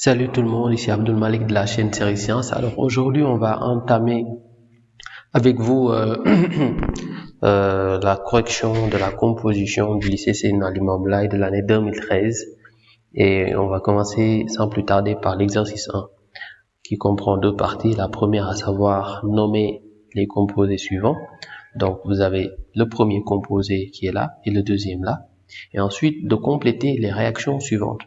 Salut tout le monde, ici Abdul Malik de la chaîne Série Science. Alors aujourd'hui, on va entamer avec vous la correction de la composition du lycée Seydina Limamou Laye de l'année 2013. Et on va commencer sans plus tarder par l'exercice 1 qui comprend deux parties. La première à savoir nommer les composés suivants. Donc vous avez le premier composé qui est là et le deuxième là. Et ensuite de compléter les réactions suivantes.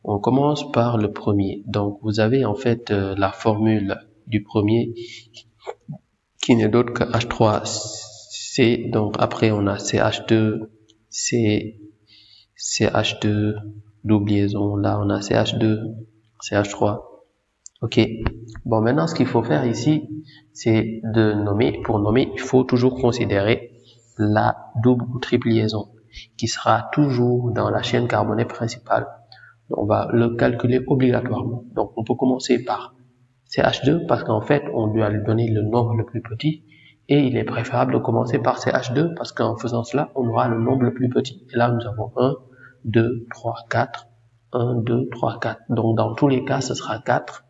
On commence par le premier. Donc, vous avez en fait la formule du premier qui n'est d'autre que H3C. Donc, après, on a CH2, CH2, double liaison. Là, on a CH2, CH3. Ok. Bon, maintenant, ce qu'il faut faire ici, c'est de nommer. Pour nommer, il faut toujours considérer la double ou triple liaison qui sera toujours dans la chaîne carbonée principale. On va le calculer obligatoirement. Donc, on peut commencer par CH2 parce qu'en fait, on doit lui donner le nombre le plus petit et il est préférable de commencer par CH2 parce qu'en faisant cela, on aura le nombre le plus petit. Et là, nous avons 1, 2, 3, 4, 1, 2, 3, 4. Donc, dans tous les cas, ce sera 4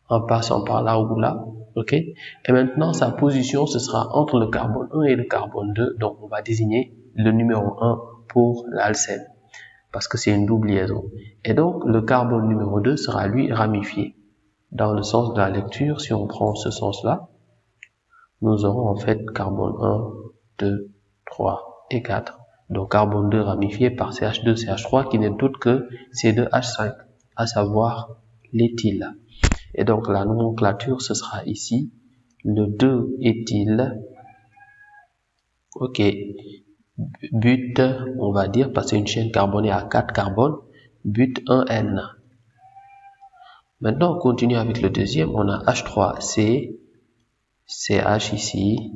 en passant par là ou là. Ok? Et maintenant, sa position, ce sera entre le carbone 1 et le carbone 2. Donc, on va désigner le numéro 1 pour l'alcène, parce que c'est une double liaison. Et donc, le carbone numéro 2 sera lui ramifié. Dans le sens de la lecture, si on prend ce sens-là, nous aurons en fait carbone 1, 2, 3 et 4. Donc, carbone 2 ramifié par CH2, CH3 qui n'est d'autre que C2H5, à savoir l'éthyle. Et donc, la nomenclature, ce sera ici le 2-éthyle. Ok. But, on va dire, parce que c'est une chaîne carbonée à 4 carbones, but 1N. Maintenant, on continue avec le deuxième. On a H3C, CH ici,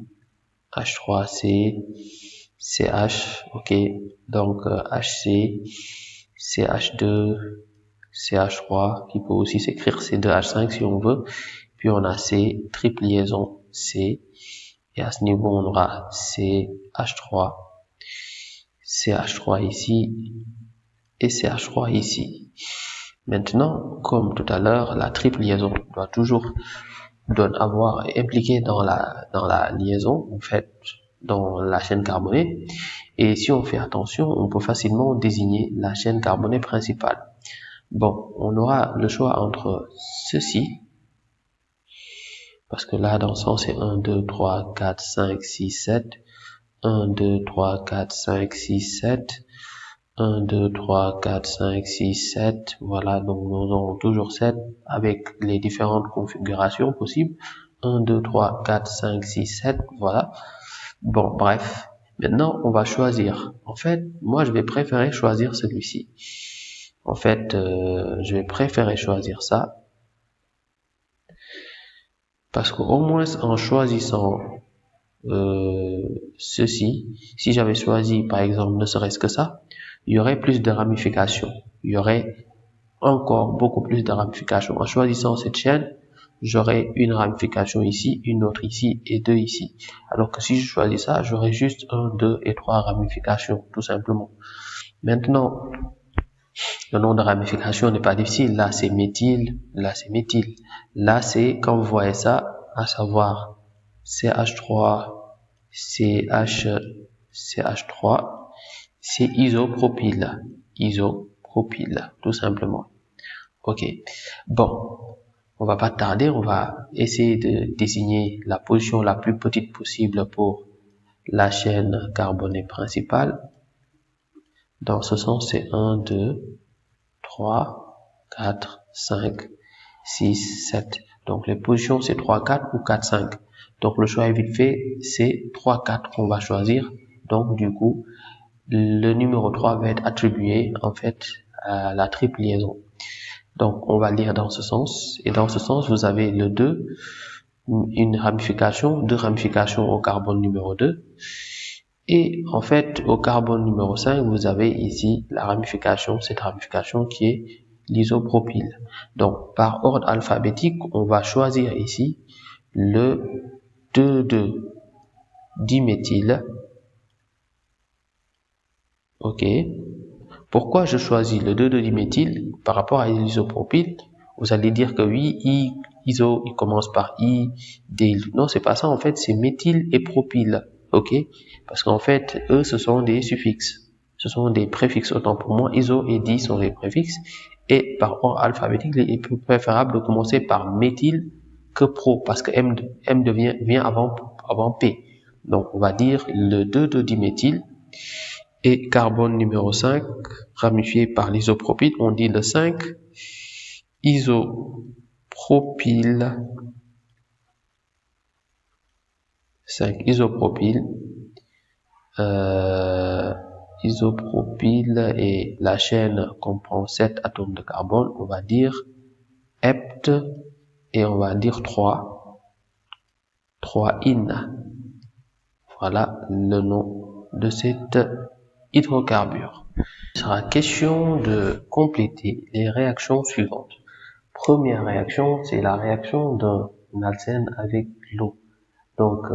H3C, CH, ok. Donc, HC, CH2, CH3, qui peut aussi s'écrire C2H5 si on veut. Puis on a C, triple liaison C. Et à ce niveau, on aura CH3, CH3 ici et CH3 ici. Maintenant, comme tout à l'heure, la triple liaison doit avoir impliqué dans la liaison, en fait, dans la chaîne carbonée. Et si on fait attention, on peut facilement désigner la chaîne carbonée principale. Bon, on aura le choix entre ceci, parce que là, dans le sens, c'est 1, 2, 3, 4, 5, 6, 7. 1, 2, 3, 4, 5, 6, 7. 1, 2, 3, 4, 5, 6, 7. Voilà, donc nous aurons toujours 7 avec les différentes configurations possibles. 1, 2, 3, 4, 5, 6, 7. Voilà. Bon, bref. Maintenant, on va choisir. En fait, moi, je vais préférer choisir celui-ci. En fait, je vais préférer choisir ça. Parce qu'au moins, en choisissant ceci, si j'avais choisi, par exemple, ne serait-ce que ça, il y aurait plus de ramifications. Il y aurait encore beaucoup plus de ramifications. En choisissant cette chaîne, j'aurais une ramification ici, une autre ici et deux ici. Alors que si je choisis ça, j'aurais juste 1, 2 et 3 ramifications, tout simplement. Maintenant, le nombre de ramifications n'est pas difficile. Là, c'est méthyle, là, c'est méthyle. Là, c'est, quand vous voyez ça, à savoir CH3, CH3, c'est isopropyle, tout simplement. Ok. Bon, on va pas tarder, on va essayer de désigner la position la plus petite possible pour la chaîne carbonée principale. Dans ce sens, c'est 1, 2, 3, 4, 5, 6, 7. Donc les positions, c'est 3, 4 ou 4, 5. Donc le choix est vite fait, c'est 3, 4 qu'on va choisir. Donc du coup, le numéro 3 va être attribué en fait à la triple liaison. Donc on va lire dans ce sens. Et dans ce sens, vous avez le 2, une ramification, deux ramifications au carbone numéro 2. Et en fait, au carbone numéro 5, vous avez ici la ramification, cette ramification qui est l'isopropyle. Donc, par ordre alphabétique, on va choisir ici le 2,2-diméthyle. Ok. Pourquoi je choisis le 2,2-diméthyle par rapport à l'isopropyle? Vous allez dire que oui, iso, il commence par I, dél. Non, c'est pas ça. En fait, c'est méthyle et propyle. OK? Parce qu'en fait, eux, ce sont des suffixes. Ce sont des préfixes. Autant pour moi, iso et di sont des préfixes. Et par ordre alphabétique, il est plus préférable de commencer par méthyle que pro. Parce que M vient avant P. Donc, on va dire le 2,2-diméthyle. Et carbone numéro 5, ramifié par l'isopropyl, on dit le 5 isopropyl. 5 isopropyl. Isopropyl et la chaîne comprend 7 atomes de carbone. On va dire hept et on va dire 3 in. Voilà le nom de cette hydrocarbure. Il sera question de compléter les réactions suivantes. Première réaction, c'est la réaction d'un alcène avec l'eau. Donc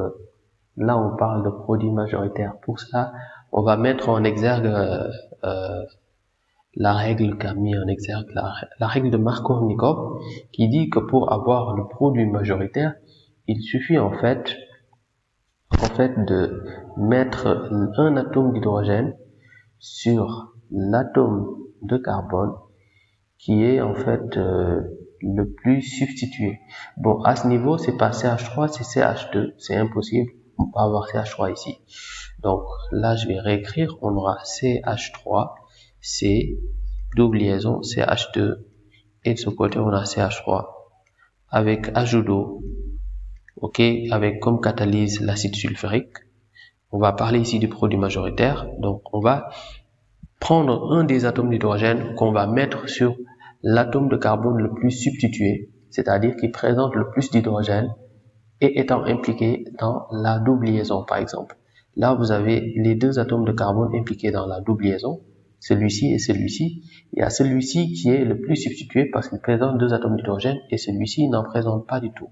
là, on parle de produit majoritaire. Pour ça, on va mettre en exergue la règle qu'a mis en exergue la règle de Markovnikov, qui dit que pour avoir le produit majoritaire, il suffit en fait de mettre un atome d'hydrogène sur l'atome de carbone qui est en fait le plus substitué. Bon, à ce niveau, c'est pas CH3, c'est CH2, c'est impossible, on peut avoir CH3 ici. Donc là, je vais réécrire, on aura CH3, C, double liaison, CH2, et de ce côté, on a CH3, avec ajout d'eau, ok, avec comme catalyse l'acide sulfurique. On va parler ici du produit majoritaire, donc on va prendre un des atomes d'hydrogène qu'on va mettre sur l'atome de carbone le plus substitué, c'est-à-dire qui présente le plus d'hydrogène et étant impliqué dans la double liaison, par exemple. Là, vous avez les deux atomes de carbone impliqués dans la double liaison, celui-ci et celui-ci. Il y a celui-ci qui est le plus substitué parce qu'il présente deux atomes d'hydrogène et celui-ci n'en présente pas du tout.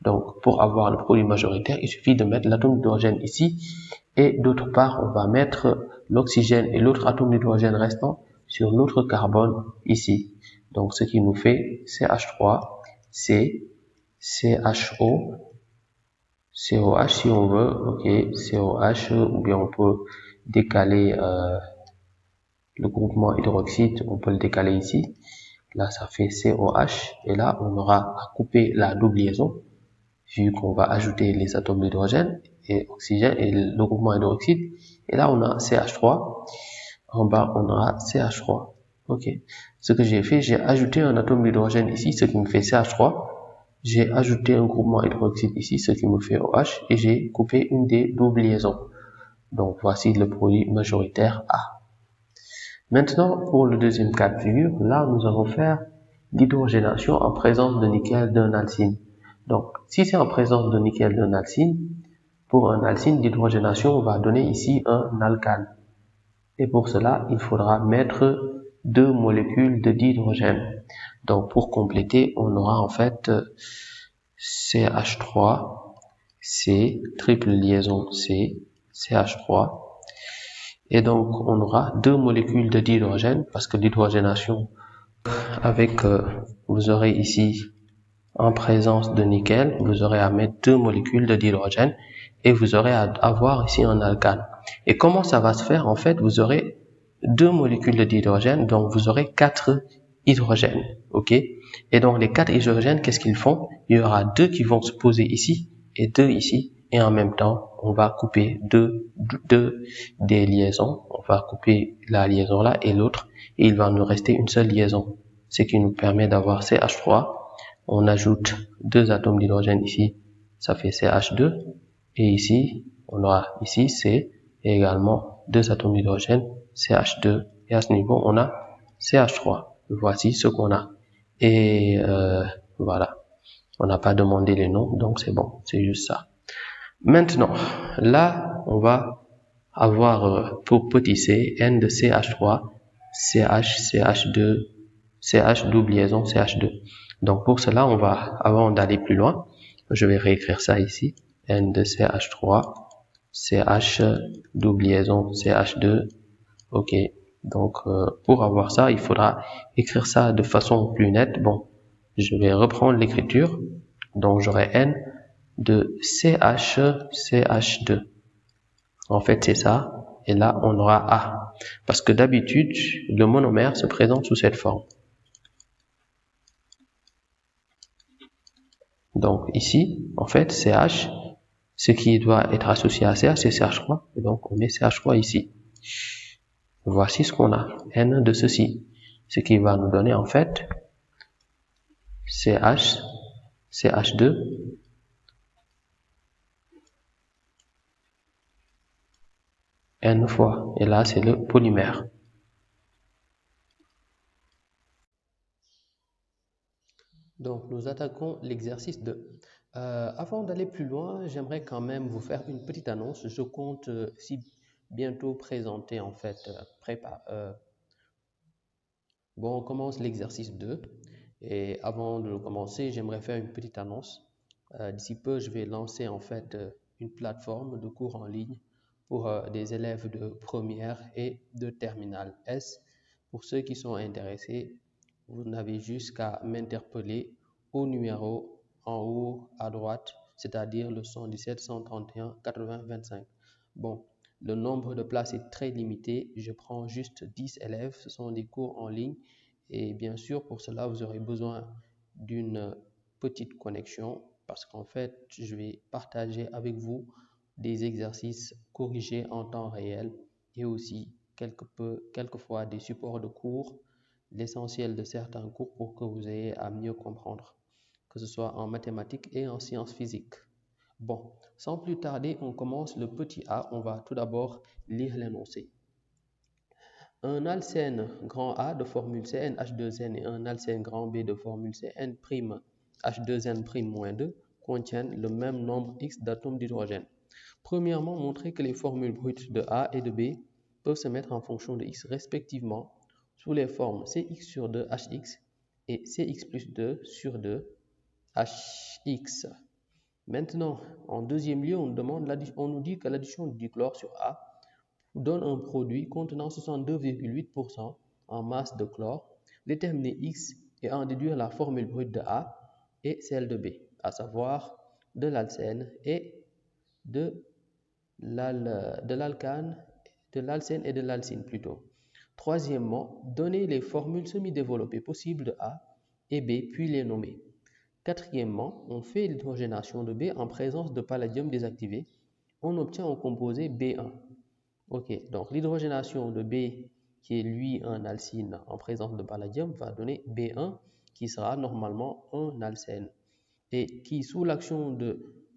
Donc, pour avoir le produit majoritaire, il suffit de mettre l'atome d'hydrogène ici et d'autre part, on va mettre l'oxygène et l'autre atome d'hydrogène restant sur l'autre carbone ici. Donc, ce qui nous fait CH3, C, CHO, COH si on veut, ok, COH, ou bien on peut décaler le groupement hydroxyde, on peut le décaler ici. Là, ça fait COH, et là, on aura à couper la double liaison, vu qu'on va ajouter les atomes d'hydrogène et oxygène et le groupement hydroxyde. Et là, on a CH3. En bas, on aura CH3. Ok. Ce que j'ai fait, j'ai ajouté un atome d'hydrogène ici, ce qui me fait CH3. J'ai ajouté un groupement hydroxyde ici, ce qui me fait OH. Et j'ai coupé une des doubles liaisons. Donc, voici le produit majoritaire A. Maintenant, pour le deuxième cas de figure, là, nous allons faire l'hydrogénation en présence de nickel d'un alcyne. Donc, si c'est en présence de nickel d'un alcyne, pour un alcyne, l'hydrogénation va donner ici un alcane. Et pour cela, il faudra mettre 2 molécules de dihydrogène. Donc, pour compléter, on aura en fait CH3, C, triple liaison C, CH3. Et donc, on aura 2 molécules de dihydrogène parce que l'hydrogénation avec, vous aurez ici en présence de nickel, vous aurez à mettre 2 molécules de dihydrogène et vous aurez à avoir ici un alcane. Et comment ça va se faire? En fait, vous aurez 2 molécules de dihydrogène, donc vous aurez 4 hydrogènes, ok? Et donc les 4 hydrogènes, qu'est-ce qu'ils font? Il y aura 2 qui vont se poser ici et 2 ici, et en même temps, on va couper deux des liaisons. On va couper la liaison là et l'autre, et il va nous rester une seule liaison, ce qui nous permet d'avoir CH3. On ajoute 2 atomes d'hydrogène ici, ça fait CH2, et ici, on aura ici C, et également 2 atomes d'hydrogène, CH2, et à ce niveau, on a CH3. Voici ce qu'on a. Et voilà, on n'a pas demandé les noms, donc c'est bon, c'est juste ça. Maintenant, là, on va avoir pour petit c, N de CH3, CH, CH2, CH double liaison, CH2. Donc pour cela, on va, avant d'aller plus loin, je vais réécrire ça ici, N de CH3, CH double liaison, CH2, ok. Donc pour avoir ça, il faudra écrire ça de façon plus nette. Bon, je vais reprendre l'écriture. Donc, j'aurai N de CH2. En fait, c'est ça. Et là, on aura A. Parce que d'habitude, le monomère se présente sous cette forme. Donc, ici, en fait, CH, ce qui doit être associé à CH, c'est CH3. Et donc, on met CH3 ici. Voici ce qu'on a. N de ceci. Ce qui va nous donner, en fait, CH, CH2, N fois. Et là, c'est le polymère. Donc, nous attaquons l'exercice 2. Avant d'aller plus loin, j'aimerais quand même vous faire une petite annonce. Je compte si bientôt présenter, en fait, bon, on commence l'exercice 2. Et avant de le commencer, j'aimerais faire une petite annonce. D'ici peu, je vais lancer, en fait, une plateforme de cours en ligne pour des élèves de première et de terminale S. Pour ceux qui sont intéressés, vous n'avez juste qu'à m'interpeller au numéro en haut à droite, c'est-à-dire le 117 131 80 25. Bon, le nombre de places est très limité. Je prends juste 10 élèves. Ce sont des cours en ligne. Et bien sûr, pour cela, vous aurez besoin d'une petite connexion parce qu'en fait, je vais partager avec vous des exercices corrigés en temps réel et aussi quelquefois des supports de cours, l'essentiel de certains cours pour que vous ayez à mieux comprendre, que ce soit en mathématiques et en sciences physiques. Bon, sans plus tarder, on commence le petit a. On va tout d'abord lire l'énoncé. Un alcène grand A de formule CnH2n et un alcène grand B de formule Cn' H2n'-2 contiennent le même nombre X d'atomes d'hydrogène. Premièrement, montrer que les formules brutes de A et de B peuvent se mettre en fonction de X respectivement sous les formes Cx sur 2 Hx et Cx plus 2 sur 2 Hx. Maintenant, en deuxième lieu, on nous dit que l'addition du dichlore sur A donne un produit contenant 62,8% en masse de chlore. Déterminer X et en déduire la formule brute de A et celle de B, à savoir de l'alcène et de l'alcène et de l'alcyne plutôt. Troisièmement, donner les formules semi-développées possibles de A et B, puis les nommer. Quatrièmement, on fait l'hydrogénation de B en présence de palladium désactivé. On obtient un composé B1. Ok, donc l'hydrogénation de B, qui est lui un alcyne en présence de palladium, va donner B1 qui sera normalement un alcène et qui, sous l'action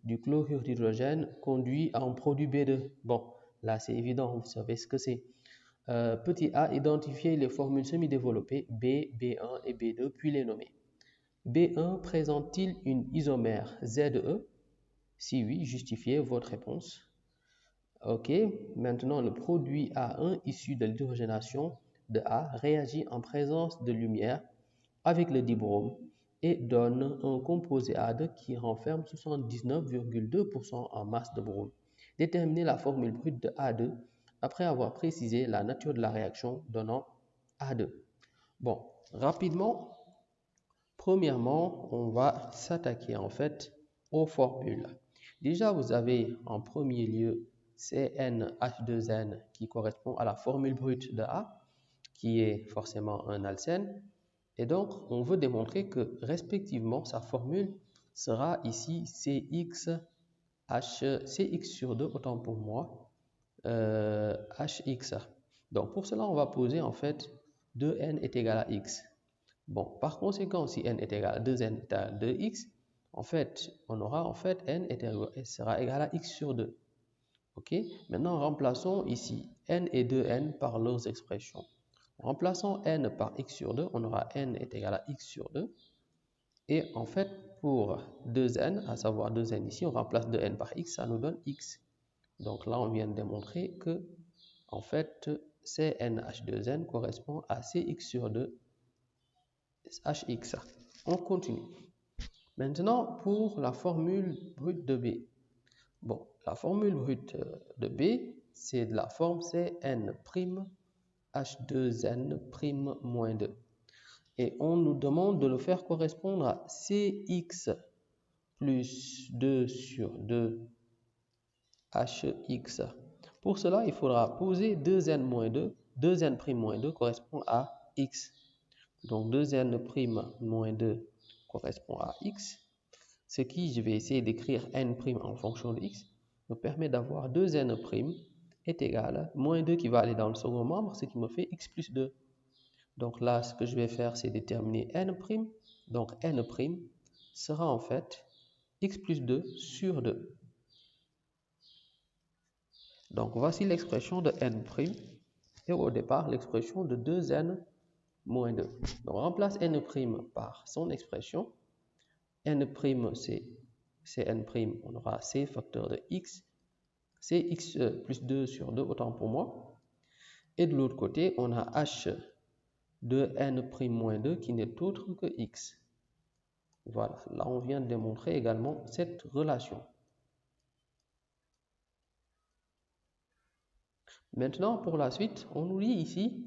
du chlorure d'hydrogène, conduit à un produit B2. Bon, là c'est évident, vous savez ce que c'est. Petit a, identifier les formules semi-développées B, B1 et B2, puis les nommer. B1 présente-t-il une isomère ZE? Si oui, justifiez votre réponse. Ok, maintenant le produit A1 issu de l'hydrogénation de A réagit en présence de lumière avec le dibrome et donne un composé A2 qui renferme 79,2% en masse de brome. Déterminez la formule brute de A2 après avoir précisé la nature de la réaction donnant A2. Bon, rapidement, premièrement, on va s'attaquer en fait aux formules. Déjà, vous avez en premier lieu CnH2n qui correspond à la formule brute de A, qui est forcément un alcène. Et donc, on veut démontrer que respectivement, sa formule sera ici Cx sur 2, autant pour moi, Hx. Donc, pour cela, on va poser en fait 2n est égal à x. Bon, par conséquent, si n est égal à 2n est égal à 2x, en fait, on aura en fait n sera égal à x sur 2. Ok, maintenant remplaçons ici n et 2n par leurs expressions. Remplaçons n par x sur 2, on aura n est égal à x sur 2. Et en fait, pour 2n, à savoir 2n ici, on remplace 2n par x, ça nous donne x. Donc là, on vient de démontrer que, en fait, CnH2n correspond à Cx sur 2 Hx. On continue. Maintenant, pour la formule brute de B. Bon, la formule brute de B, c'est de la forme Cn' H2n' -2. Et on nous demande de le faire correspondre à Cx plus 2 sur 2 Hx. Pour cela, il faudra poser 2n moins 2. 2n' moins 2 correspond à x. Donc 2n' moins 2 correspond à x. Ce qui, je vais essayer d'écrire n' en fonction de x, me permet d'avoir 2n' est égal à moins 2 qui va aller dans le second membre, ce qui me fait x plus 2. Donc là, ce que je vais faire, c'est déterminer n'. Donc n' sera en fait x plus 2 sur 2. Donc voici l'expression de n' et au départ l'expression de 2n moins 2. Donc on remplace n' par son expression. N' c'est n', on aura c facteur de x, c'est x plus 2 sur 2, autant pour moi. Et de l'autre côté, on a h de n' moins 2 qui n'est autre que x. Voilà, là on vient de démontrer également cette relation. Maintenant, pour la suite, on nous dit ici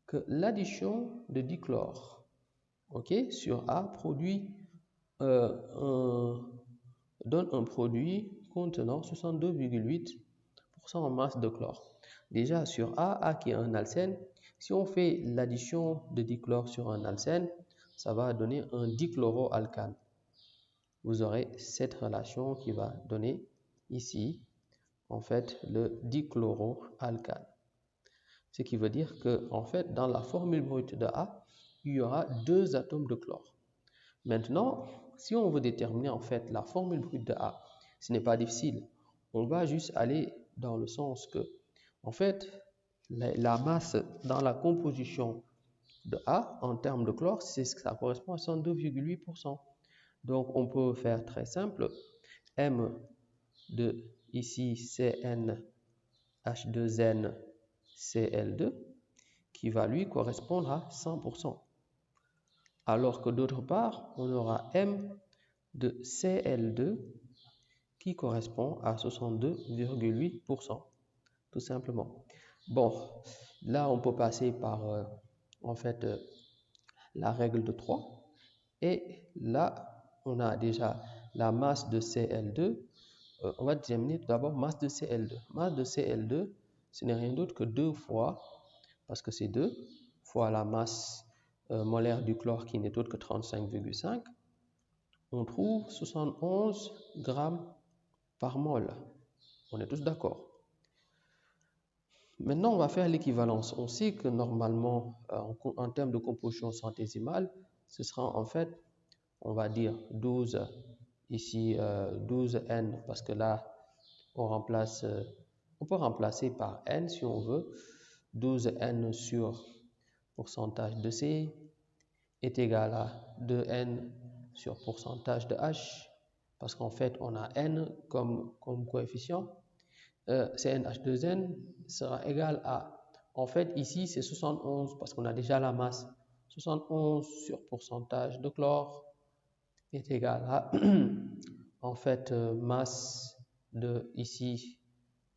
que l'addition de dichlore sur A donne un produit contenant 62,8% en masse de chlore. Déjà sur A qui est un alcène, si on fait l'addition de dichlore sur un alcène, ça va donner un dichloroalcane. Vous aurez cette relation qui va donner ici en fait le dichloroalcane. Ce qui veut dire que en fait dans la formule brute de A, il y aura 2 atomes de chlore. Maintenant, si on veut déterminer en fait la formule brute de A, ce n'est pas difficile. On va juste aller dans le sens que en fait la masse dans la composition de A en termes de chlore, ça correspond à 102,8%. Donc on peut faire très simple. M de ici CnH2n Cl2 qui va lui correspondre à 100%. Alors que d'autre part, on aura M de Cl2 qui correspond à 62,8%, tout simplement. Bon, là on peut passer par en fait la règle de 3 et là on a déjà la masse de Cl2. On va déterminer tout d'abord masse de Cl2. Masse de Cl2, ce n'est rien d'autre que 2 fois, parce que c'est 2 fois la masse molaire du chlore qui n'est autre que 35,5. On trouve 71 grammes par mol. On est tous d'accord. Maintenant, on va faire l'équivalence. On sait que normalement, en termes de composition centésimale, ce sera en fait, on va dire 12, ici 12n, parce que là, on peut remplacer par n si on veut. 12n sur pourcentage de C est égal à 2n sur pourcentage de H, parce qu'en fait, on a n comme coefficient. CnH2n sera égal à, en fait, ici, c'est 71, parce qu'on a déjà la masse. 71 sur pourcentage de chlore est égal à, en fait, masse de, ici,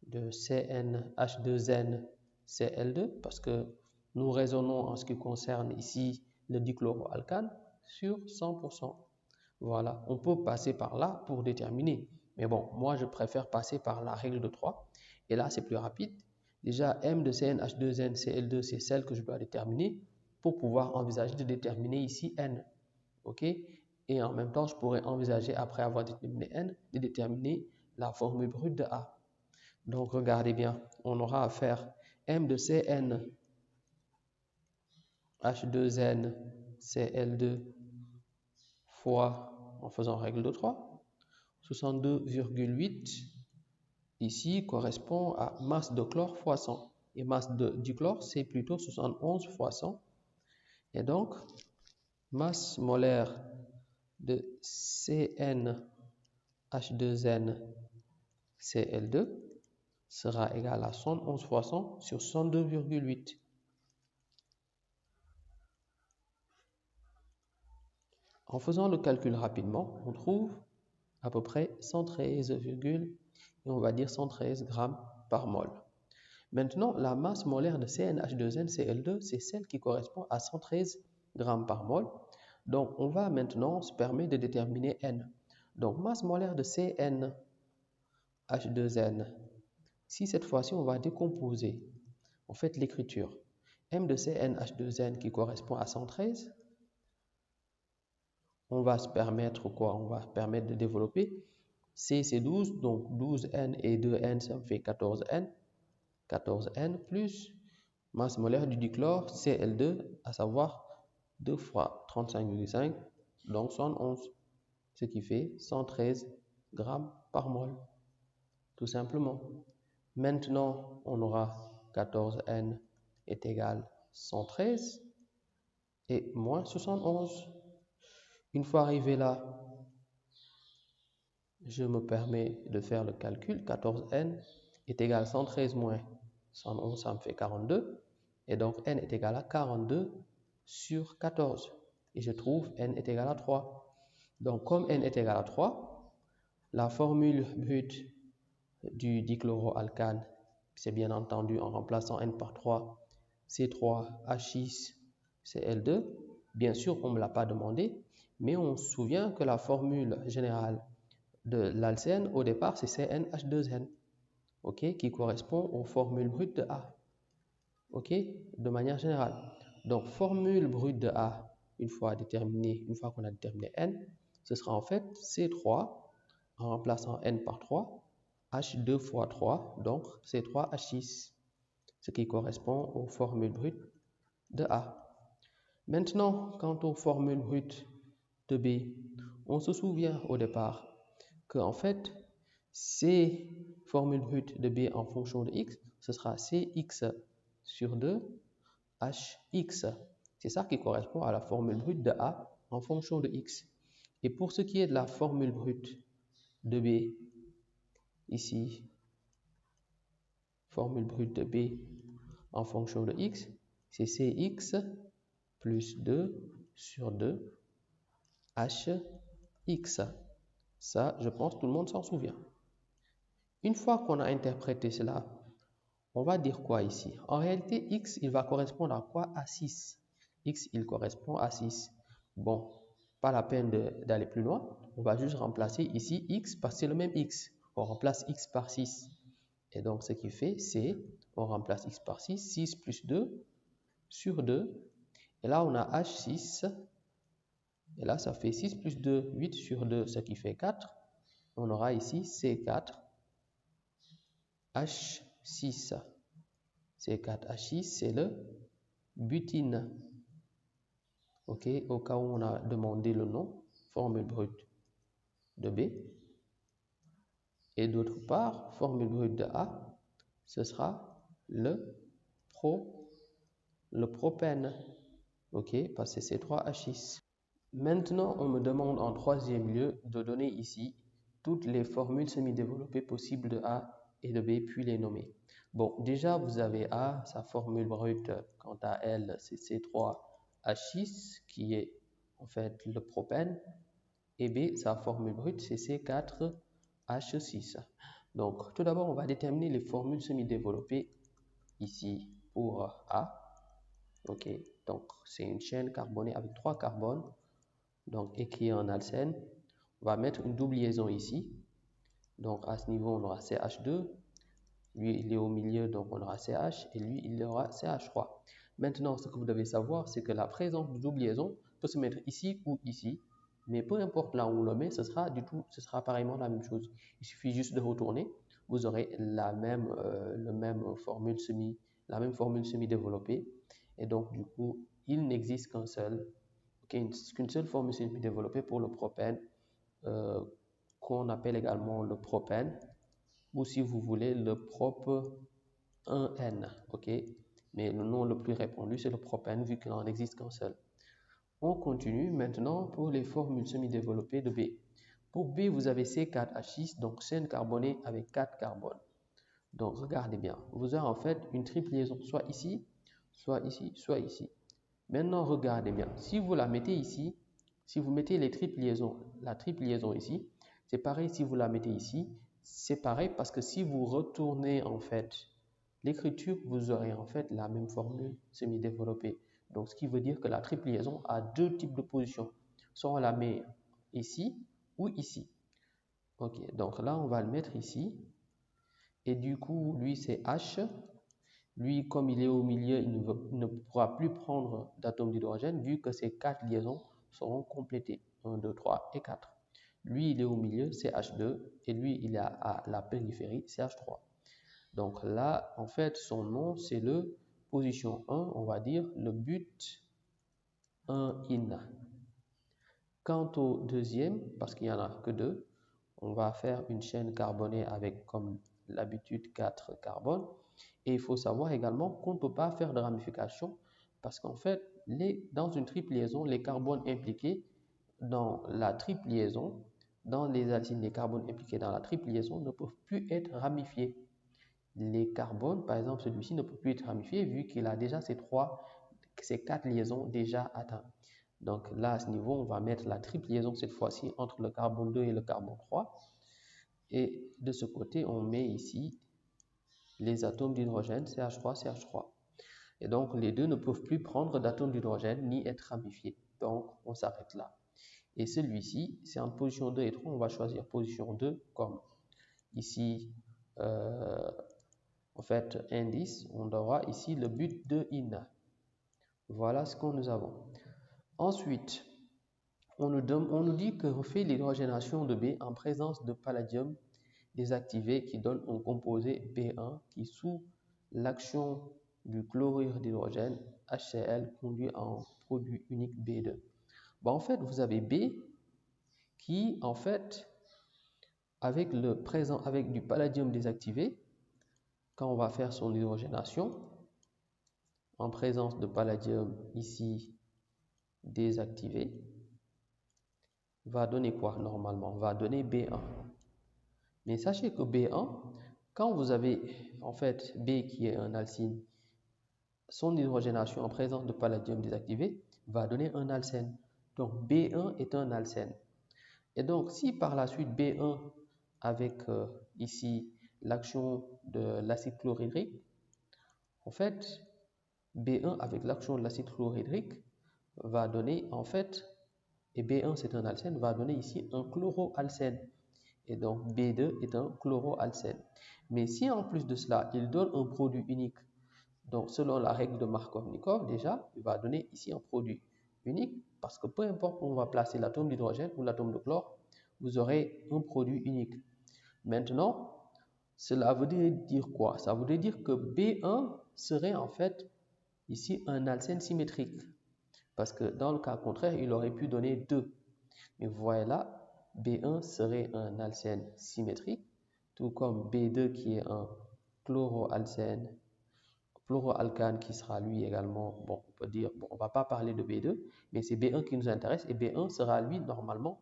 de CnH2n Cl2, parce que nous raisonnons en ce qui concerne ici le dichloroalcane sur 100%. Voilà, on peut passer par là pour déterminer. Mais bon, moi je préfère passer par la règle de 3. Et là, c'est plus rapide. Déjà, M de CnH2n Cl2, c'est celle que je dois déterminer pour pouvoir envisager de déterminer ici N. OK? Et en même temps, je pourrais envisager, après avoir déterminé N, de déterminer la formule brute de A. Donc, regardez bien, on aura à faire M de Cn H2n Cl2 fois, en faisant règle de 3, 62,8 ici correspond à masse de chlore fois 100. Et masse du chlore, c'est plutôt 71 fois 100. Et donc, masse molaire de CnH2n Cl2 sera égale à 71 fois 100 sur 102,8. En faisant le calcul rapidement, on trouve à peu près 113, et on va dire 113 grammes par mol. Maintenant, la masse molaire de CnH2n Cl2, c'est celle qui correspond à 113 grammes par mol. Donc, on va maintenant se permettre de déterminer N. Donc, masse molaire de CnH2n. Si cette fois-ci, on va décomposer, en fait, l'écriture. M de CnH2n qui correspond à 113. On va se permettre quoi? On va permettre de développer. C, c'est 12, donc 12N et 2N, ça me fait 14N. 14N plus masse molaire du dichlore Cl2, à savoir 2 fois 35,5, donc 111, ce qui fait 113 grammes par mol, tout simplement. Maintenant, on aura 14N est égal 113 et moins 71. Une fois arrivé là, je me permets de faire le calcul. 14N est égal à 113 moins 111, ça me fait 42. Et donc, N est égal à 42 sur 14. Et je trouve N est égal à 3. Donc, comme N est égal à 3, la formule brute du dichloroalcane, c'est bien entendu en remplaçant N par 3, C3H6Cl2. Bien sûr, on ne me l'a pas demandé, mais on se souvient que la formule générale de l'alcène, au départ, c'est CnH2n, ok, qui correspond aux formules brutes de A, ok, de manière générale. Donc, formule brute de A, une fois qu'on a déterminé N, ce sera en fait C3, en remplaçant N par 3, H2 fois 3, donc C3H6, ce qui correspond aux formules brutes de A. Maintenant, quant aux formules brutes de B, on se souvient au départ que en fait, ces formules brutes de B en fonction de x, ce sera Cx sur 2 Hx. C'est ça qui correspond à la formule brute de A en fonction de x. Et pour ce qui est de la formule brute de B, ici, formule brute de B en fonction de x, c'est Cx plus 2 sur 2 Hx. Ça, je pense que tout le monde s'en souvient. Une fois qu'on a interprété cela, on va dire quoi ici? En réalité, x, il va correspondre à quoi? À 6. X, il correspond à 6. Bon, pas la peine d'aller plus loin. On va juste remplacer ici x parce que c'est le même x. On remplace x par 6. Et donc, ce qui fait, c'est, on remplace x par 6, 6 plus 2 sur 2. Et là, on a h6. Et là, ça fait 6 plus 2, 8 sur 2, ce qui fait 4. On aura ici C4, H6. C4H6, c'est le butine. Ok, au cas où on a demandé le nom, formule brute de B. Et d'autre part, formule brute de A, ce sera le propène. Ok, parce que c'est C3H6. Maintenant, on me demande en troisième lieu de donner ici toutes les formules semi-développées possibles de A et de B, puis les nommer. Bon, déjà, vous avez A, sa formule brute, quant à elle, c'est C3H6, qui est en fait le propène, et B, sa formule brute, c'est C4H6. Donc, tout d'abord, on va déterminer les formules semi-développées ici pour A. Ok, donc c'est une chaîne carbonée avec 3 carbones, donc écrit en alcène. On va mettre une double liaison ici. Donc à ce niveau, on aura CH2. Lui, il est au milieu, donc on aura CH. Et lui, il aura CH3. Maintenant, ce que vous devez savoir, c'est que la présence de double liaison peut se mettre ici ou ici. Mais peu importe là où on le met, ce sera apparemment la même chose. Il suffit juste de retourner. Vous aurez la même formule semi-développée. Et donc, du coup, il n'existe qu'une seule formule semi-développée pour le propène, qu'on appelle également le propène, ou si vous voulez le prop 1N, ok, mais le nom le plus répandu c'est le propène vu qu'il n'en existe qu'un seul. On continue maintenant pour les formules semi-développées de B. Pour B, vous avez C4H6, donc chaîne carbonée avec 4 carbones. Donc regardez bien, vous avez en fait une triple liaison, soit ici, soit ici, soit ici. Maintenant, regardez bien. Si vous la mettez ici, si vous mettez la triple liaison ici, c'est pareil si vous la mettez ici. C'est pareil parce que si vous retournez en fait l'écriture, vous aurez en fait la même formule semi-développée. Donc, ce qui veut dire que la triple liaison a deux types de positions. Soit on la met ici ou ici. Ok, donc là, on va le mettre ici. Et du coup, lui, c'est H. Lui, comme il est au milieu, il ne pourra plus prendre d'atomes d'hydrogène vu que ces quatre liaisons seront complétées. 1, 2, 3 et 4. Lui, il est au milieu, c'est H2. Et lui, il est à la périphérie, c'est H3. Donc là, en fait, son nom, c'est le position 1, on va dire le but 1 in. Quant au deuxième, parce qu'il n'y en a que deux, on va faire une chaîne carbonée avec, comme l'habitude, 4 carbones. Et il faut savoir également qu'on ne peut pas faire de ramification parce qu'en fait, dans une triple liaison, les carbones impliqués dans la triple liaison, dans les alcynes, les carbones impliqués dans la triple liaison ne peuvent plus être ramifiés. Les carbones, par exemple, celui-ci ne peut plus être ramifié vu qu'il a déjà ces quatre liaisons déjà atteintes. Donc là, à ce niveau, on va mettre la triple liaison cette fois-ci entre le carbone 2 et le carbone 3. Et de ce côté, on met ici les atomes d'hydrogène, CH3, CH3. Et donc, les deux ne peuvent plus prendre d'atomes d'hydrogène ni être ramifiés. Donc, on s'arrête là. Et celui-ci, c'est en position 2 et 3, on va choisir position 2 comme ici, en fait, indice, on aura ici le but de in. Voilà ce que nous avons. Ensuite, on nous dit qu'on fait l'hydrogénation de B en présence de palladium désactivé qui donne un composé B1 qui, sous l'action du chlorure d'hydrogène HCl, conduit à un produit unique B2. Bon, en fait, vous avez B qui, en fait, avec du palladium désactivé, quand on va faire son hydrogénation, en présence de palladium ici désactivé, va donner quoi normalement? Va donner B1. Mais sachez que B1, quand vous avez en fait B qui est un alcyne, son hydrogénation en présence de palladium désactivé va donner un alcène. Donc B1 est un alcène. Et donc si par la suite B1 avec ici l'action de l'acide chlorhydrique, en fait B1 avec l'action de l'acide chlorhydrique va donner en fait, et B1 c'est un alcène, va donner ici un chloroalcène. Et donc B2 est un chloroalcène. Mais si en plus de cela, il donne un produit unique, donc selon la règle de Markov-Nikov, déjà, il va donner ici un produit unique, parce que peu importe où on va placer l'atome d'hydrogène ou l'atome de chlore, vous aurez un produit unique. Maintenant, cela veut dire quoi? Ça veut dire que B1 serait en fait ici un alcène symétrique, parce que dans le cas contraire, il aurait pu donner 2. Mais voilà, B1 serait un alcène symétrique, tout comme B2 qui est un chloroalcène, chloroalcane qui sera lui également, bon, on peut dire, bon, on va pas parler de B2, mais c'est B1 qui nous intéresse et B1 sera lui normalement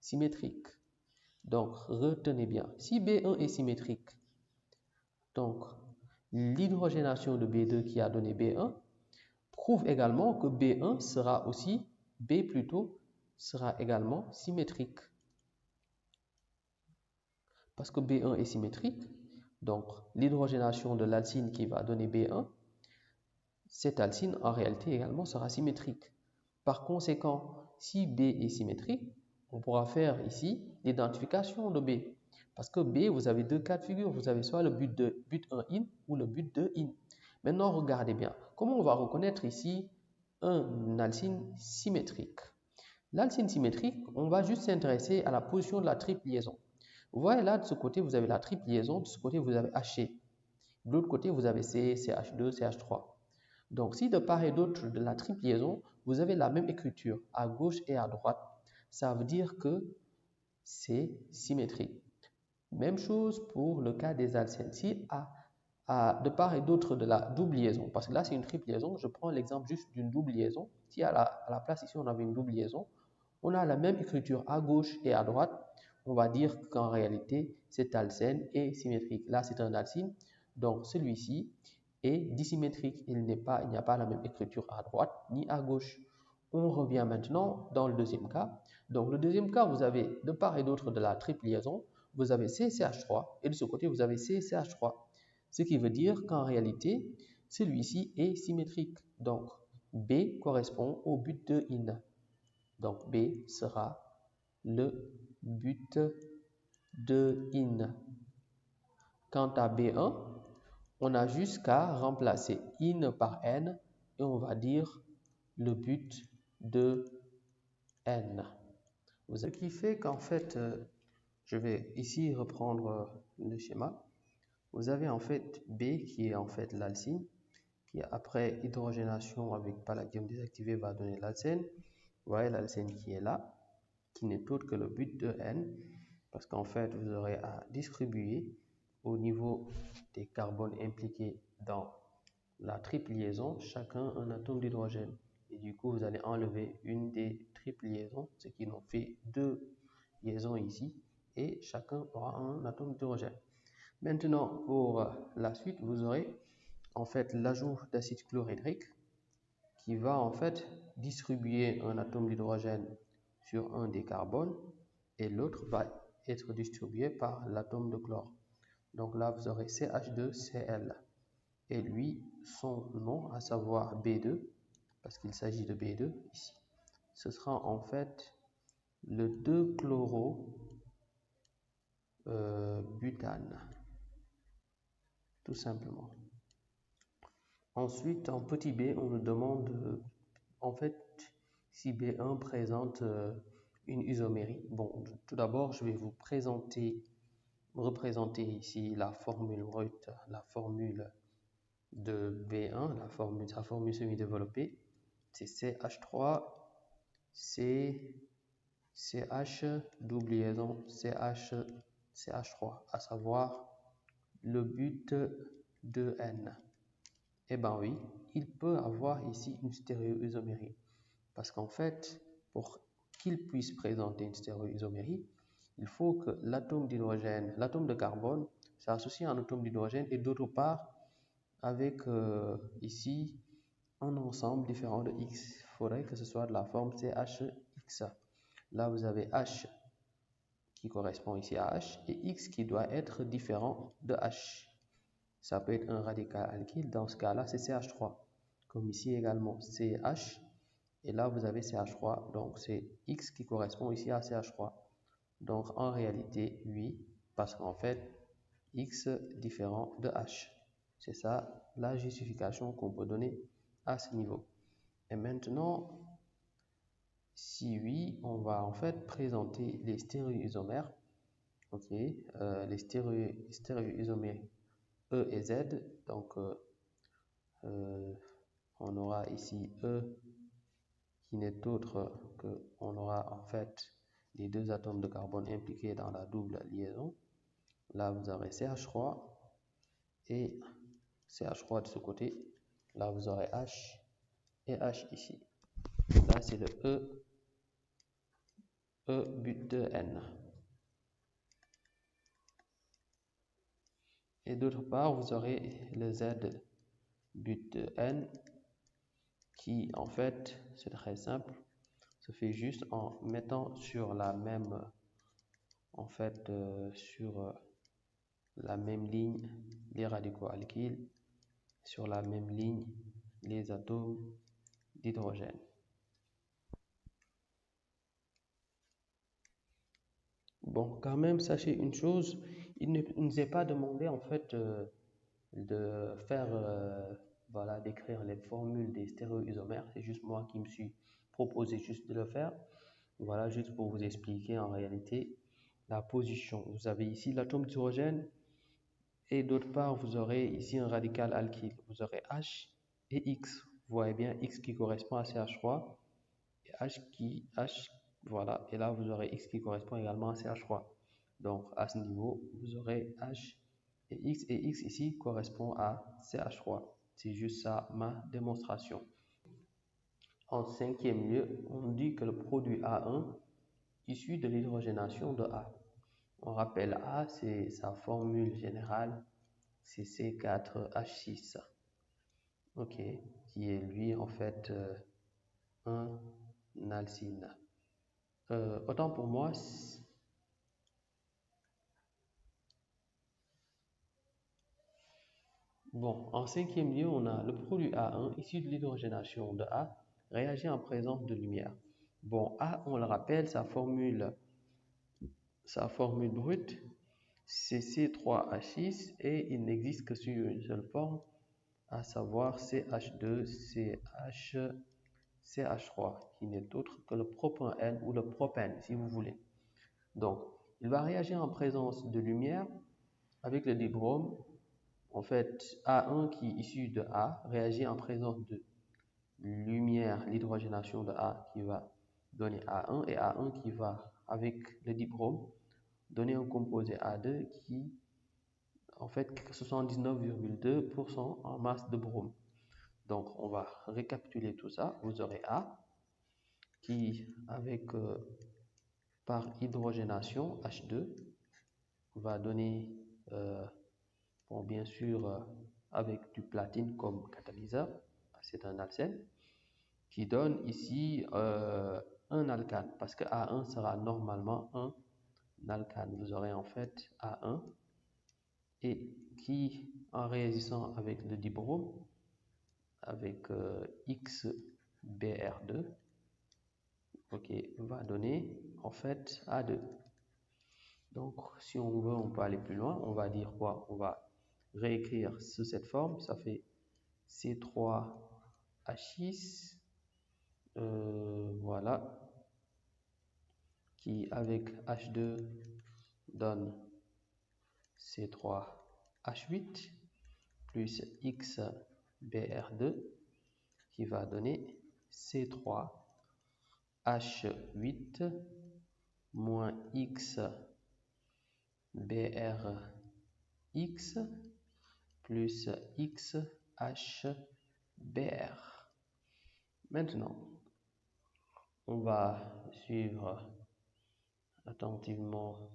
symétrique. Donc, retenez bien, si B1 est symétrique, donc l'hydrogénation de B2 qui a donné B1 prouve également que B1 sera aussi, B plutôt, sera également symétrique. Parce que B1 est symétrique, donc l'hydrogénation de l'alcyne qui va donner B1, cette alcyne en réalité également sera symétrique. Par conséquent, si B est symétrique, on pourra faire ici l'identification de B. Parce que B, vous avez deux cas de figure. Vous avez soit le but 1 in ou le but 2 in. Maintenant, regardez bien. Comment on va reconnaître ici un alcyne symétrique? L'alcyne symétrique, on va juste s'intéresser à la position de la triple liaison. Vous voyez là, de ce côté, vous avez la triple liaison, de ce côté, vous avez HC. De l'autre côté, vous avez C, CH2, CH3. Donc, si de part et d'autre de la triple liaison, vous avez la même écriture à gauche et à droite, ça veut dire que c'est symétrique. Même chose pour le cas des alcènes. Si de part et d'autre de la double liaison, parce que là c'est une triple liaison, je prends l'exemple juste d'une double liaison. Si à la place ici on avait une double liaison, on a la même écriture à gauche et à droite, on va dire qu'en réalité cet alcène est symétrique. Là c'est un alcyne, donc celui-ci est dissymétrique. Il n'y a pas la même écriture à droite ni à gauche. On revient maintenant dans le deuxième cas. Donc le deuxième cas, vous avez de part et d'autre de la triple liaison, vous avez CCH3 et de ce côté vous avez CCH3. Ce qui veut dire qu'en réalité, celui-ci est symétrique. Donc B correspond au but de in. Donc B sera le but de in. Quant à B1, on a juste qu'à remplacer in par n et on va dire le but de n. Ce qui fait qu'en fait, je vais ici reprendre le schéma. Vous avez en fait B qui est en fait l'alcyne, qui après hydrogénation avec palladium désactivé va donner l'alcène. Vous voyez l'alcène qui est là, qui n'est autre que le but de N, parce qu'en fait vous aurez à distribuer au niveau des carbones impliqués dans la triple liaison, chacun un atome d'hydrogène. Et du coup, vous allez enlever une des triples liaisons, ce qui nous fait deux liaisons ici, et chacun aura un atome d'hydrogène. Maintenant, pour la suite, vous aurez en fait l'ajout d'acide chlorhydrique qui va en fait distribuer un atome d'hydrogène sur un des carbones et l'autre va être distribué par l'atome de chlore. Donc là, vous aurez CH2Cl. Et lui, son nom, à savoir B2, parce qu'il s'agit de B2 ici, ce sera en fait le 2-chloro-butane, tout simplement. Ensuite, en petit b, on nous demande en fait si B1 présente une isomérie. Bon, tout d'abord, je vais vous représenter ici la formule brute, la formule de B1, sa formule semi-développée. C'est CH3, CH, double liaison, CH3, à savoir le but de N. Eh bien oui, il peut avoir ici une stéréoisomérie. Parce qu'en fait, pour qu'il puisse présenter une stéréoisomérie, il faut que l'atome d'hydrogène, l'atome de carbone, s'associe à un atome d'hydrogène et d'autre part, avec ici un ensemble différent de X. Il faudrait que ce soit de la forme CHX. Là, vous avez H qui correspond ici à H et X qui doit être différent de H. Ça peut être un radical alkyle. Dans ce cas-là, c'est CH3. Comme ici également, CH. Et là, vous avez CH3. Donc, c'est X qui correspond ici à CH3. Donc, en réalité, oui, parce qu'en fait, X différent de H. C'est ça la justification qu'on peut donner à ce niveau. Et maintenant, si oui, on va en fait présenter les stéréoisomères. Ok, les stéréoisomères E et Z. Donc, on aura ici E qui n'est autre que on aura en fait les deux atomes de carbone impliqués dans la double liaison. Là, vous aurez CH3 et CH3 de ce côté. Là, vous aurez H et H ici. Là, c'est le E but de N. Et d'autre part, vous aurez le Z but de N qui, en fait, c'est très simple, se fait juste en mettant sur la même, en fait, sur la même ligne les radicaux alkyles, sur la même ligne les atomes d'hydrogène. Bon, quand même, sachez une chose, il ne nous est pas demandé en fait de faire, voilà, d'écrire les formules des stéréoisomères. C'est juste moi qui me suis proposé juste de le faire. Voilà, juste pour vous expliquer en réalité la position. Vous avez ici l'atome d'hydrogène et d'autre part, vous aurez ici un radical alkyle. Vous aurez H et X. Vous voyez bien X qui correspond à CH3 et H, voilà. Et là, vous aurez X qui correspond également à CH3. Donc, à ce niveau, vous aurez H et X ici correspond à CH3. C'est juste ça ma démonstration. En cinquième lieu, on dit que le produit A1 issu de l'hydrogénation de A. On rappelle A, c'est sa formule générale, c'est C4H6. Ok, qui est lui en fait un alcyne. Autant pour moi, Bon, en cinquième lieu, on a le produit A1 issu de l'hydrogénation de A réagit en présence de lumière. Bon, A, on le rappelle, sa formule brute, c'est C3H6 et il n'existe que sur une seule forme, à savoir CH2, CH3, qui n'est autre que le propane ou le propène, si vous voulez. Donc, il va réagir en présence de lumière avec le dibrome. En fait, A1 qui est issu de A réagit en présence de lumière, l'hydrogénation de A qui va donner A1 et A1 qui va, avec le dibrome, donner un composé A2 qui, en fait, 79,2% en masse de brome. Donc, on va récapituler tout ça. Vous aurez A qui, avec par hydrogénation H2, va donner, bon, bien sûr, avec du platine comme catalyseur, c'est un alcène, qui donne ici un alcane, parce que A1 sera normalement un alcane. Vous aurez en fait A1 et qui, en réagissant avec le dibrome, avec XBr2, ok, va donner en fait A2. Donc, si on veut, on peut aller plus loin. On va dire quoi? On va réécrire sous cette forme. Ça fait C3H6, voilà, qui avec H2 donne C3H8 plus XBr2 qui va donner C3H8 moins XBrX plus XHBr. Maintenant, on va suivre attentivement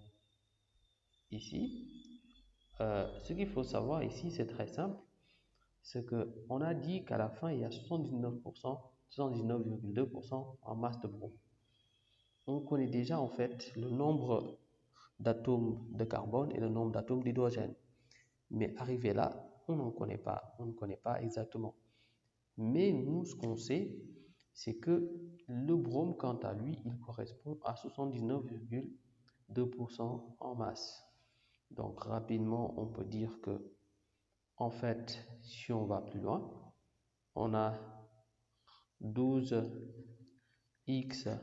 ici. Ce qu'il faut savoir ici, c'est très simple. C'est que on a dit qu'à la fin, il y a 79,2% en masse de brome. On connaît déjà en fait le nombre d'atomes de carbone et le nombre d'atomes d'hydrogène. Mais arrivé là, on ne connaît pas exactement. Mais nous, ce qu'on sait, c'est que le brome, quant à lui, il correspond à 79,2% en masse. Donc rapidement, on peut dire que, en fait, si on va plus loin, on a 12x,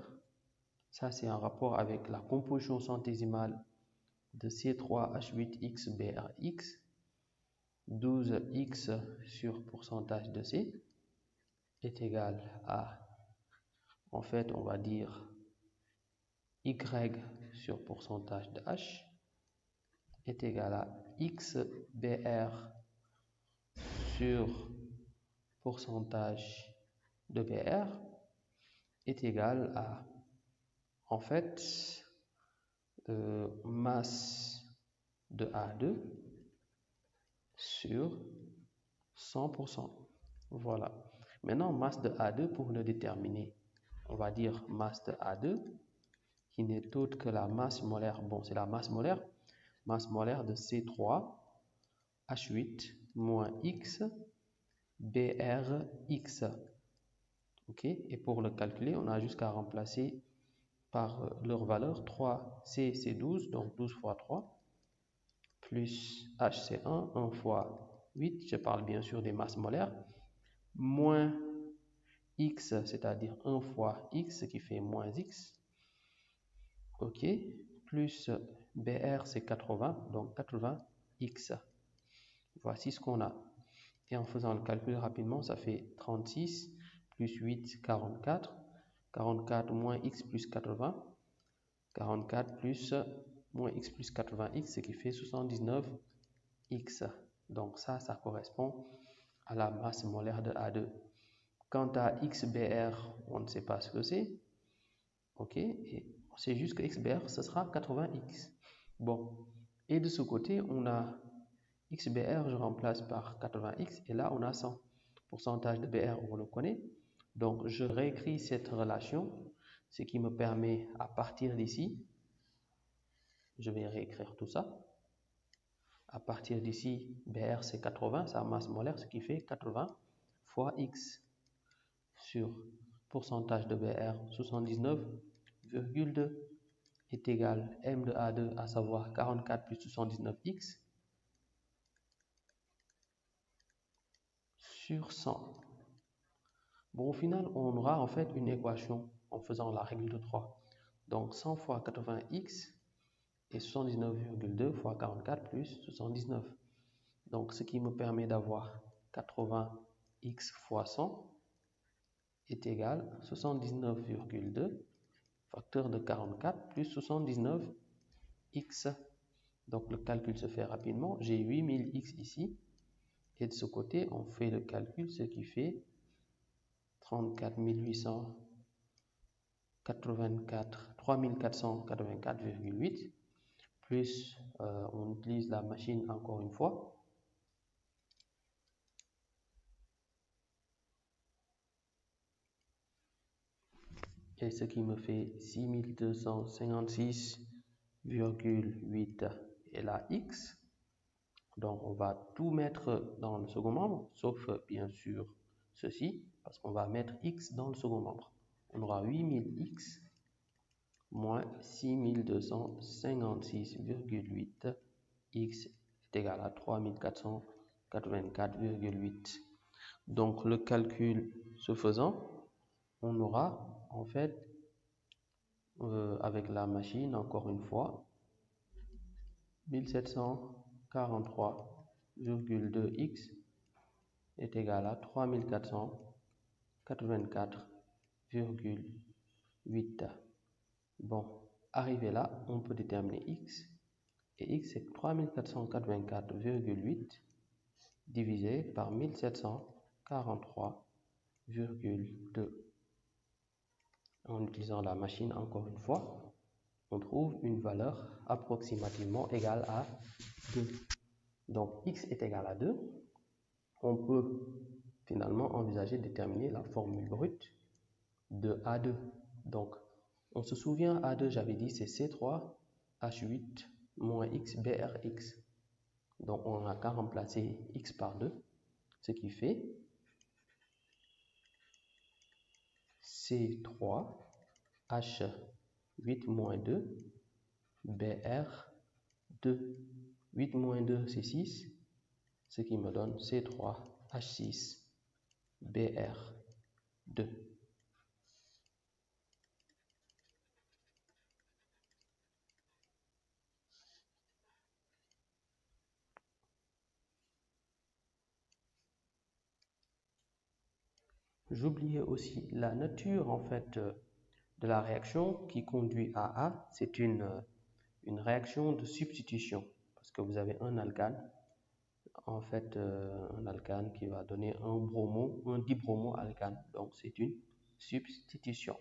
ça c'est en rapport avec la composition centésimale de C3H8XBrX, 12x sur pourcentage de C est égal à, en fait, on va dire y sur pourcentage de H est égal à XBr sur pourcentage de BR est égal à, en fait, masse de A2 sur 100%. Voilà. Maintenant, masse de A2, pour le déterminer, on va dire masse de A2, qui n'est autre que la masse molaire. Bon, c'est la masse molaire de C3H8 moins X BRX. Ok, et pour le calculer, on a juste qu'à remplacer par leur valeur. 3C, c'est 12, donc 12 fois 3, plus H, c'est 1 fois 8, je parle bien sûr des masses molaires, moins X, c'est-à-dire 1 fois X, qui fait moins X, ok, plus BR, c'est 80, donc 80X. Voici ce qu'on a. Et en faisant le calcul rapidement, ça fait 36 plus 8, 44. 44 moins x plus 80. 44 plus moins x plus 80x, ce qui fait 79x. Donc ça correspond à la masse molaire de A2. Quant à XBr, on ne sait pas ce que c'est. Ok, et on sait juste que XBr, ce sera 80x. Bon, et de ce côté, on a XBr, je remplace par 80x, et là on a 100. Pourcentage de BR, on le connaît. Donc je réécris cette relation, ce qui me permet, à partir d'ici, je vais réécrire tout ça. À partir d'ici, Br c'est 80, sa masse molaire, ce qui fait 80 fois X sur pourcentage de Br 79,2 est égal M de A2, à savoir 44 plus 79X sur 100. Bon, au final, on aura en fait une équation en faisant la règle de 3. Donc 100 fois 80X et 79,2 fois 44 plus 79. Donc ce qui me permet d'avoir 80X fois 100 est égal à 79,2 facteur de 44 plus 79x. Donc le calcul se fait rapidement. J'ai 8000x ici. Et de ce côté, on fait le calcul, ce qui fait 3484,8 plus, on utilise la machine encore une fois. Et ce qui me fait 6256,8 et la x. Donc on va tout mettre dans le second membre, sauf bien sûr ceci, parce qu'on va mettre x dans le second membre. On aura 8000x moins 6256,8, x est égal à 3484,8. Donc le calcul se faisant, on aura en fait, avec la machine, encore une fois, 1743,2x est égal à 3484,8. Bon, arrivé là, on peut déterminer x. Et x c'est 3484,8 divisé par 1743,2. En utilisant la machine encore une fois, on trouve une valeur approximativement égale à 2. Donc x est égal à 2. On peut finalement envisager de déterminer la formule brute de A2. Donc on se souvient, A2, j'avais dit c'est C3H8 moins X BRX. Donc on n'a qu'à remplacer X par 2, ce qui fait C3H8 moins 2 BR2. 8 moins 2 c'est 6, ce qui me donne C3H6 BR2. J'oubliais aussi la nature en fait de la réaction qui conduit à A. C'est une réaction de substitution parce que vous avez un alcane, en fait un alcane qui va donner un dibromo-alcane. Donc c'est une substitution.